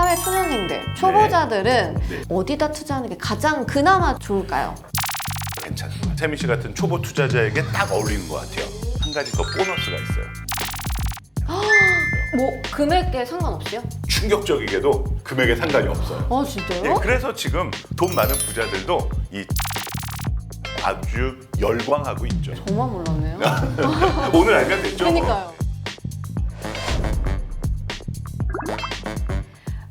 사회 초년생들, 초보자들은 네. 어디다 투자하는 게 가장 그나마 좋을까요? 괜찮아요. 태민 씨 같은 초보 투자자에게 딱 어울리는 것 같아요. 한 가지 더 보너스가 있어요. 뭐 금액에 상관없이요? 충격적이게도 금액에 상관이 없어요. 아 진짜요? 예, 그래서 지금 돈 많은 부자들도 이 아주 열광하고 있죠. 정말 몰랐네요. 오늘 알면 됐죠? 그러니까요.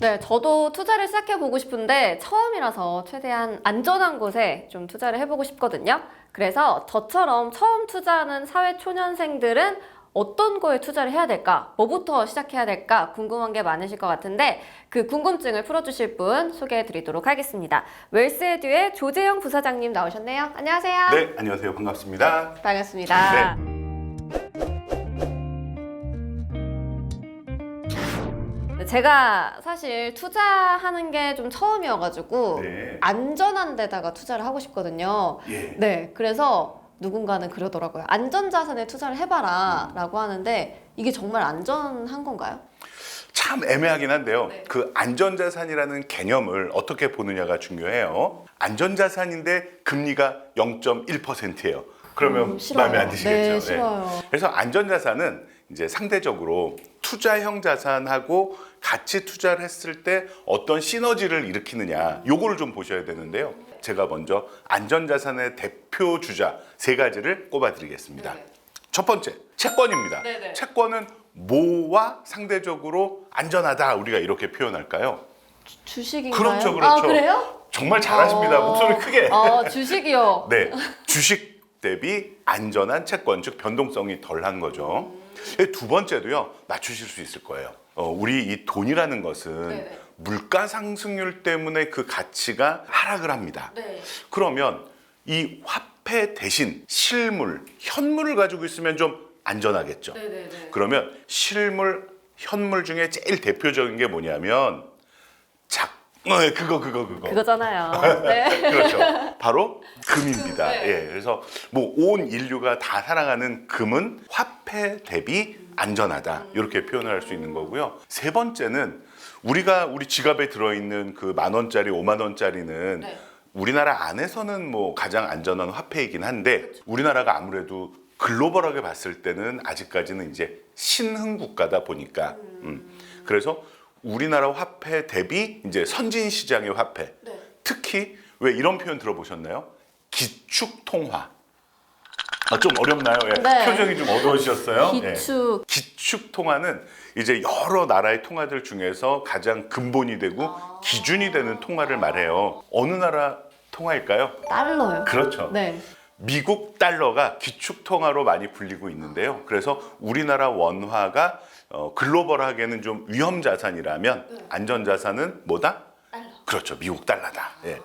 네, 저도 투자를 시작해보고 싶은데 처음이라서 최대한 안전한 곳에 좀 투자를 해보고 싶거든요. 그래서 저처럼 처음 투자하는 사회 초년생들은 어떤 거에 투자를 해야 될까? 뭐부터 시작해야 될까? 궁금한 게 많으실 것 같은데 그 궁금증을 풀어주실 분 소개해드리도록 하겠습니다. 웰스에듀의 조재영 부사장님 나오셨네요. 안녕하세요. 네, 안녕하세요. 반갑습니다. 반갑습니다. 제가 사실 투자하는 게 좀 처음이어가지고 네. 안전한 데다가 투자를 하고 싶거든요. 예. 네, 그래서 누군가는 그러더라고요. 안전자산에 투자를 해봐라 라고 하는데 이게 정말 안전한 건가요? 참 애매하긴 한데요. 네. 그 안전자산이라는 개념을 어떻게 보느냐가 중요해요. 안전자산인데 금리가 0.1%예요. 그러면 싫어요. 마음에 안 드시겠죠? 네, 싫어요. 그래서 안전자산은 이제 상대적으로 투자형 자산하고 같이 투자를 했을 때 어떤 시너지를 일으키느냐 요거를 좀 보셔야 되는데요. 제가 먼저 안전자산의 대표 주자 세 가지를 꼽아드리겠습니다. 네. 첫 번째, 채권입니다. 네네. 채권은 뭐와 상대적으로 안전하다 우리가 이렇게 표현할까요? 주식인가요? 그렇죠, 그렇죠. 아, 그래요? 정말 잘하십니다. 목소리 크게. 주식이요. 네, 주식 대비 안전한 채권, 즉 변동성이 덜한 거죠. 두 번째도요, 맞추실 수 있을 거예요. 우리 이 돈이라는 것은 네네. 물가 상승률 때문에 그 가치가 하락을 합니다. 네. 그러면 이 화폐 대신 실물, 현물을 가지고 있으면 좀 안전하겠죠. 네네네. 그러면 실물, 현물 중에 제일 대표적인 게 뭐냐면 그거. 그거잖아요. 네. 그렇죠. 바로 금입니다. 네. 예, 그래서 뭐 온 인류가 다 사랑하는 금은 화폐 대비 안전하다 이렇게 표현을 할 수 있는 거고요. 세 번째는 우리 지갑에 들어있는 그 10,000원짜리, 50,000원짜리는 네. 우리나라 안에서는 뭐 가장 안전한 화폐이긴 한데 우리나라가 아무래도 글로벌하게 봤을 때는 아직까지는 이제 신흥 국가다 보니까 그래서 우리나라 화폐 대비 이제 선진 시장의 화폐 네. 특히 왜 이런 표현 들어보셨나요? 기축통화. 좀 어렵나요? 예. 네. 표정이 좀 어두워지셨어요. 기축. 예. 기축통화는 이제 여러 나라의 통화들 중에서 가장 근본이 되고 기준이 되는 통화를 말해요. 어느 나라 통화일까요? 달러요. 그렇죠. 네. 미국 달러가 기축통화로 많이 불리고 있는데요. 그래서 우리나라 원화가 글로벌하게는 좀 위험자산이라면 안전자산은 뭐다? 달러. 그렇죠. 미국 달러다. 예.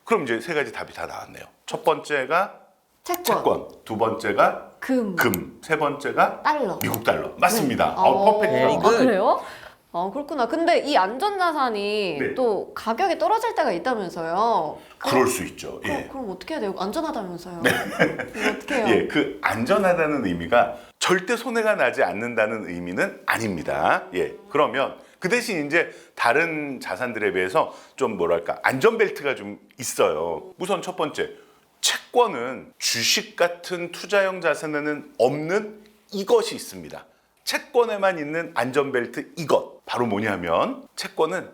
그럼 이제 세 가지 답이 다 나왔네요. 첫 번째가 채권, 두 번째가 금, 세 번째가 달러. 미국 달러. 맞습니다. 네. 퍼펙트. 그래요? 그렇구나. 근데 이 안전자산이 네. 또 가격이 떨어질 때가 있다면서요. 그럴 수 있죠. 예. 그럼 어떻게 해야 돼요? 안전하다면서요. 이거 어떻게 해요? 예, 그 안전하다는 의미가 절대 손해가 나지 않는다는 의미는 아닙니다. 예, 그러면 그 대신 이제 다른 자산들에 비해서 좀 뭐랄까 안전벨트가 좀 있어요. 우선 첫 번째, 채권은 주식 같은 투자형 자산에는 없는 이것이 있습니다. 채권에만 있는 안전벨트 이것 바로 뭐냐면 채권은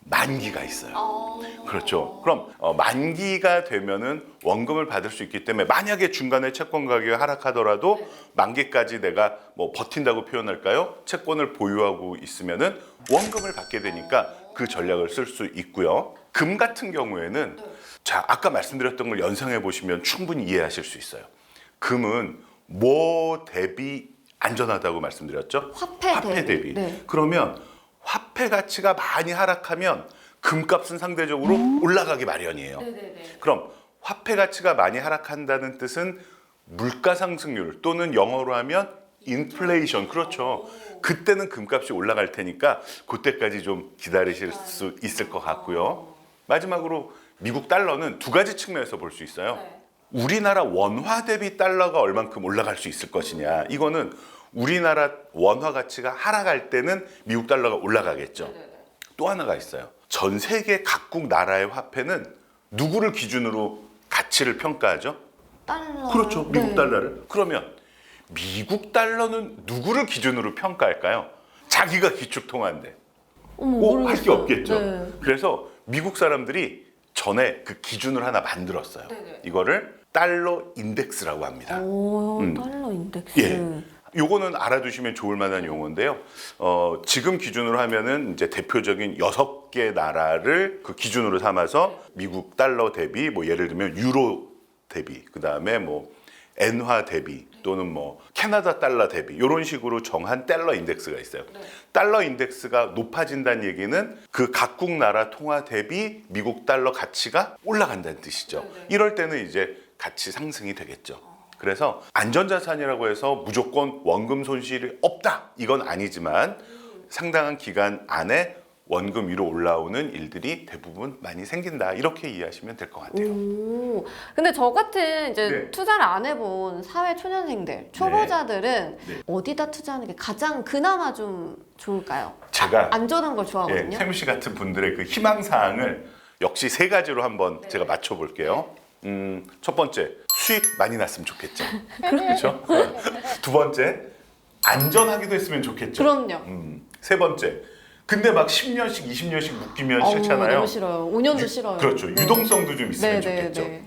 만기가 있어요. 그렇죠. 그럼 만기가 되면은 원금을 받을 수 있기 때문에 만약에 중간에 채권 가격이 하락하더라도 만기까지 내가 뭐 버틴다고 표현할까요? 채권을 보유하고 있으면은 원금을 받게 되니까 그 전략을 쓸 수 있고요. 금 같은 경우에는 자 아까 말씀드렸던 걸 연상해 보시면 충분히 이해하실 수 있어요. 금은 뭐 대비 안전하다고 말씀드렸죠? 화폐 대비. 네. 그러면 화폐 가치가 많이 하락하면 금값은 상대적으로 올라가기 마련이에요. 네네네. 그럼 화폐 가치가 많이 하락한다는 뜻은 물가 상승률 또는 영어로 하면 인플레이션. 그렇죠. 그때는 금값이 올라갈 테니까 그때까지 좀 기다리실 수 있을 것 같고요. 마지막으로 미국 달러는 두 가지 측면에서 볼 수 있어요. 네. 우리나라 원화 대비 달러가 얼만큼 올라갈 수 있을 것이냐. 이거는 우리나라 원화 가치가 하락할 때는 미국 달러가 올라가겠죠. 또 하나가 있어요. 전 세계 각국 나라의 화폐는 누구를 기준으로 가치를 평가하죠? 달러. 그렇죠. 미국 네. 달러를. 그러면 미국 달러는 누구를 기준으로 평가할까요? 자기가 기축통화인데. 할 게 없겠죠. 네. 그래서 미국 사람들이 전에 그 기준을 하나 만들었어요. 네네. 이거를 달러 인덱스라고 합니다. 오, 음. 달러 인덱스. 예. 요거는 알아두시면 좋을 만한 용어인데요. 지금 기준으로 하면은 이제 대표적인 6개 나라를 그 기준으로 삼아서 미국 달러 대비, 뭐 예를 들면 유로 대비, 그 다음에 뭐 엔화 대비 또는 뭐 캐나다 달러 대비 이런 식으로 정한 달러 인덱스가 있어요. 달러 인덱스가 높아진다는 얘기는 그 각국 나라 통화 대비 미국 달러 가치가 올라간다는 뜻이죠. 이럴 때는 이제 가치 상승이 되겠죠. 그래서 안전자산이라고 해서 무조건 원금 손실이 없다 이건 아니지만 상당한 기간 안에 원금 위로 올라오는 일들이 대부분 많이 생긴다 이렇게 이해하시면 될 것 같아요. 오, 근데 저 같은 이제 네. 투자를 안 해본 사회 초년생들, 초보자들은 네. 어디다 투자하는 게 가장 그나마 좀 좋을까요? 제가 안전한 걸 예, 좋아하거든요. 세무 씨 같은 분들의 그 희망 사항을 역시 3가지로 한번 네. 제가 맞춰 볼게요. 첫 번째 수익 많이 났으면 좋겠죠. 그렇죠? 두 번째 안전하기도 했으면 좋겠죠. 그럼요. 세 번째 근데 막 10년씩 20년씩 묶이면 어우, 싫잖아요. 너무 싫어요. 5년도 싫어요. 그렇죠. 네. 유동성도 좀 있으면 네, 네, 좋겠죠. 네.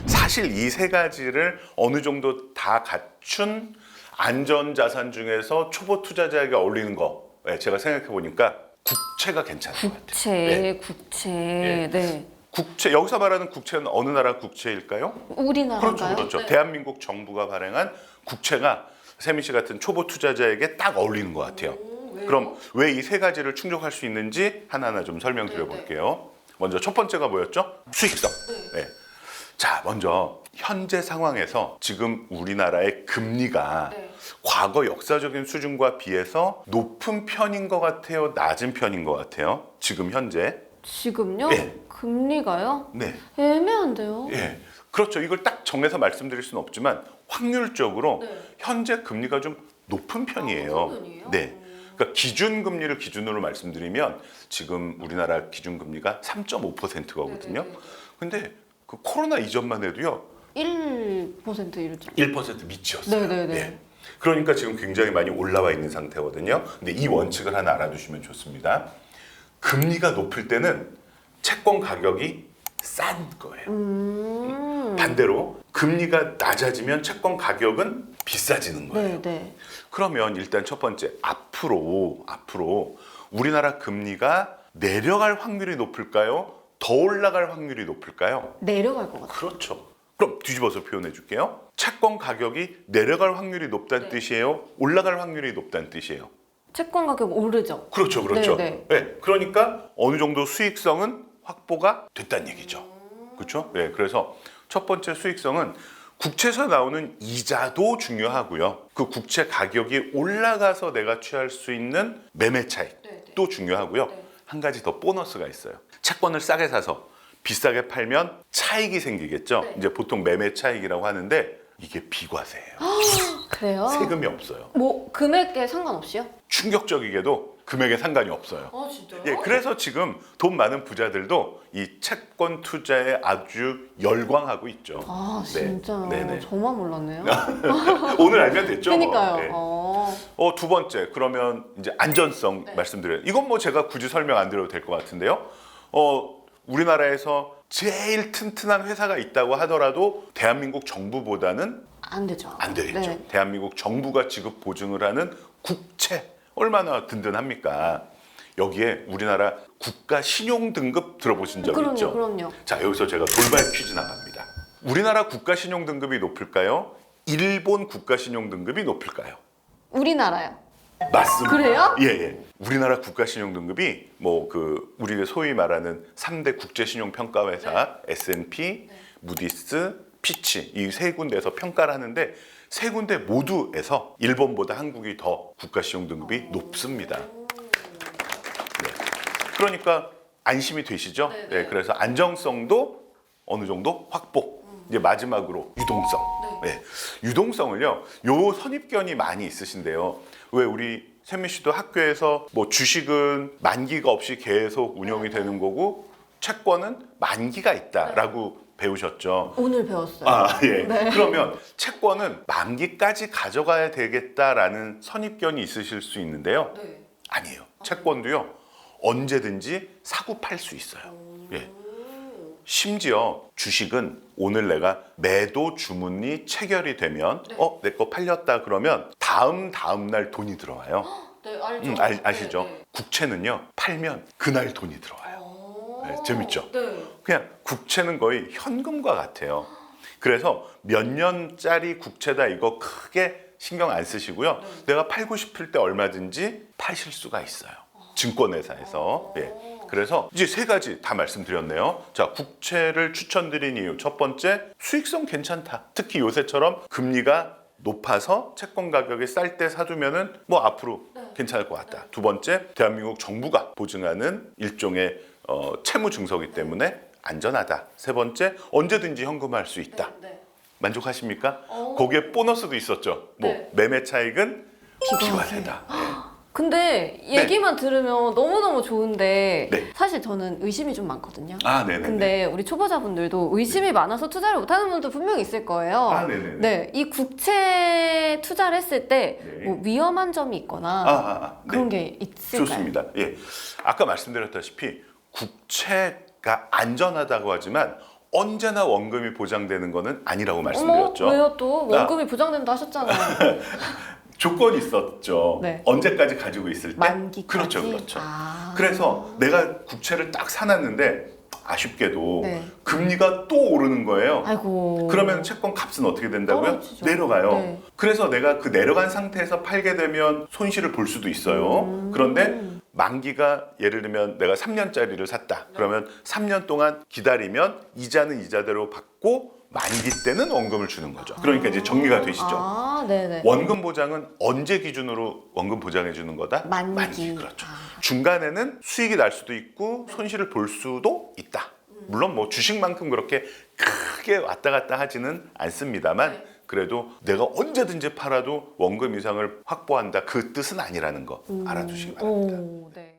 사실 이 3가지를 어느 정도 다 갖춘 안전자산 중에서 초보 투자자에게 어울리는 거 제가 생각해 보니까 국채가 괜찮은 것 같아요. 국채, 네. 국채. 네. 네. 국채 여기서 말하는 국채는 어느 나라 국채일까요? 우리나라인가요? 그렇죠, 그렇죠. 네. 대한민국 정부가 발행한 국채가 세민 씨 같은 초보 투자자에게 딱 어울리는 것 같아요. 그럼 왜 이 3가지를 충족할 수 있는지 하나하나 좀 설명드려 볼게요. 먼저 첫 번째가 뭐였죠? 수익성. 네. 자, 먼저 현재 상황에서 지금 우리나라의 금리가 과거 역사적인 수준과 비해서 높은 편인 것 같아요? 낮은 편인 것 같아요? 지금 현재? 지금요? 네. 금리가요? 네. 애매한데요? 예. 그렇죠. 이걸 딱 정해서 말씀드릴 수는 없지만 확률적으로 네. 현재 금리가 좀 높은 편이에요. 높은 편이에요? 네. 그러니까 기준금리를 기준으로 말씀드리면 지금 우리나라 기준금리가 3.5%거든요. 근데 그 코로나 이전만 해도요. 1% 이렇죠. 1% 밑이었어요. 네네네. 예. 그러니까 지금 굉장히 많이 올라와 있는 상태거든요. 근데 이 원칙을 하나 알아두시면 좋습니다. 금리가 높을 때는 채권 가격이 싼 거예요. 반대로 금리가 낮아지면 채권 가격은 비싸지는 거예요. 네. 그러면 일단 첫 번째 앞으로 우리나라 금리가 내려갈 확률이 높을까요? 더 올라갈 확률이 높을까요? 내려갈 것 같아요. 그렇죠. 그럼 뒤집어서 표현해 줄게요. 채권 가격이 내려갈 확률이 높다는 뜻이에요? 올라갈 확률이 높다는 뜻이에요? 채권 가격 오르죠. 그렇죠. 네. 네, 그러니까 어느 정도 수익성은 확보가 됐다는 얘기죠. 그렇죠? 네, 그래서 첫 번째 수익성은 국채에서 나오는 이자도 중요하고요. 그 국채 가격이 올라가서 내가 취할 수 있는 매매 차익도 중요하고요. 한 가지 더 보너스가 있어요. 채권을 싸게 사서 비싸게 팔면 차익이 생기겠죠. 이제 보통 매매 차익이라고 하는데 이게 비과세예요. 그래요? 세금이 없어요. 뭐 금액에 상관없이요? 충격적이게도 금액에 상관이 없어요. 아 진짜요? 예, 그래서 지금 돈 많은 부자들도 이 채권 투자에 아주 열광하고 있죠. 아 네. 진짜 네네. 저만 몰랐네요. 오늘 알면 됐죠. 그러니까요. 네. 두 번째 그러면 이제 안전성 말씀드려요. 이건 뭐 제가 굳이 설명 안 드려도 될 것 같은데요. 우리나라에서 제일 튼튼한 회사가 있다고 하더라도 대한민국 정부보다는 안 되죠. 안 되겠죠. 네. 대한민국 정부가 지급 보증을 하는 국채 얼마나 든든합니까? 여기에 우리나라 국가 신용 등급 들어보신 적 있죠? 그럼요. 자, 여기서 제가 돌발 퀴즈 나갑니다. 우리나라 국가 신용 등급이 높을까요? 일본 국가 신용 등급이 높을까요? 우리나라요. 맞습니다. 그래요? 예. 우리나라 국가 신용 등급이 뭐 그 우리가 소위 말하는 3대 국제 신용 평가 회사 S&P, 무디스, 피치 이 3군데에서 평가를 하는데 3군데 모두에서 일본보다 한국이 더 국가 신용 등급이 높습니다. 네. 그러니까 안심이 되시죠? 네, 그래서 안정성도 어느 정도 확보. 이제 마지막으로 유동성. 네. 유동성을요. 요 선입견이 많이 있으신데요. 왜 우리 샘미 씨도 학교에서 뭐 주식은 만기가 없이 계속 운영이 되는 거고 채권은 만기가 있다라고 배우셨죠. 오늘 배웠어요. 아, 예. 네. 그러면 채권은 만기까지 가져가야 되겠다라는 선입견이 있으실 수 있는데요. 네. 아니에요. 채권도요. 언제든지 사고 팔 수 있어요. 예. 심지어 주식은 오늘 내가 매도 주문이 체결이 되면 내 거 팔렸다 그러면 다음 날 돈이 들어와요. 네, 알죠. 아시죠? 네, 네. 국채는요. 팔면 그날 돈이 들어와요. 네, 재밌죠? 네. 그냥 국채는 거의 현금과 같아요. 그래서 몇 년짜리 국채다 이거 크게 신경 안 쓰시고요. 내가 팔고 싶을 때 얼마든지 파실 수가 있어요. 증권회사에서. 예. 그래서 이제 세 가지 다 말씀드렸네요. 자, 국채를 추천드린 이유. 첫 번째, 수익성 괜찮다. 특히 요새처럼 금리가 높아서 채권 가격이 쌀 때 사두면은 뭐 앞으로 괜찮을 것 같다. 두 번째, 대한민국 정부가 보증하는 일종의 채무 증서이기 때문에 안전하다. 세 번째, 언제든지 현금화할 수 있다. 네. 만족하십니까? 거기에 보너스도 있었죠. 뭐 네. 매매 차익은 비과세. 비과세다. 근데 얘기만 들으면 너무너무 좋은데 네. 사실 저는 의심이 좀 많거든요. 아, 네네. 근데 우리 초보자분들도 의심이 많아서 투자를 못하는 분도 분명히 있을 거예요. 아, 네네네. 네, 이 국채 투자를 했을 때 네. 뭐 위험한 점이 있거나 네. 그런 게 있을까요? 좋습니다. 예, 아까 말씀드렸다시피 국채가 안전하다고 하지만 언제나 원금이 보장되는 것은 아니라고 말씀드렸죠. 왜요 또? 원금이 보장된다 하셨잖아요. 조건이 있었죠. 네. 언제까지 가지고 있을 때? 만기까지? 그렇죠, 그렇죠. 아. 그래서 내가 국채를 딱 사놨는데 아쉽게도 네. 금리가 또 오르는 거예요. 아이고. 그러면 채권 값은 어떻게 된다고요? 떨어지죠. 내려가요. 네. 그래서 내가 그 내려간 상태에서 팔게 되면 손실을 볼 수도 있어요. 그런데 만기가 예를 들면 내가 3년짜리를 샀다. 그러면 3년 동안 기다리면 이자는 이자대로 받고 만기 때는 원금을 주는 거죠. 그러니까 이제 정리가 되시죠. 아, 네네. 원금 보장은 언제 기준으로 원금 보장해 주는 거다? 만기. 그렇죠. 중간에는 수익이 날 수도 있고 손실을 볼 수도 있다. 물론 뭐 주식만큼 그렇게 크게 왔다 갔다 하지는 않습니다만 그래도 내가 언제든지 팔아도 원금 이상을 확보한다. 그 뜻은 아니라는 거 알아두시기 바랍니다. 오, 네.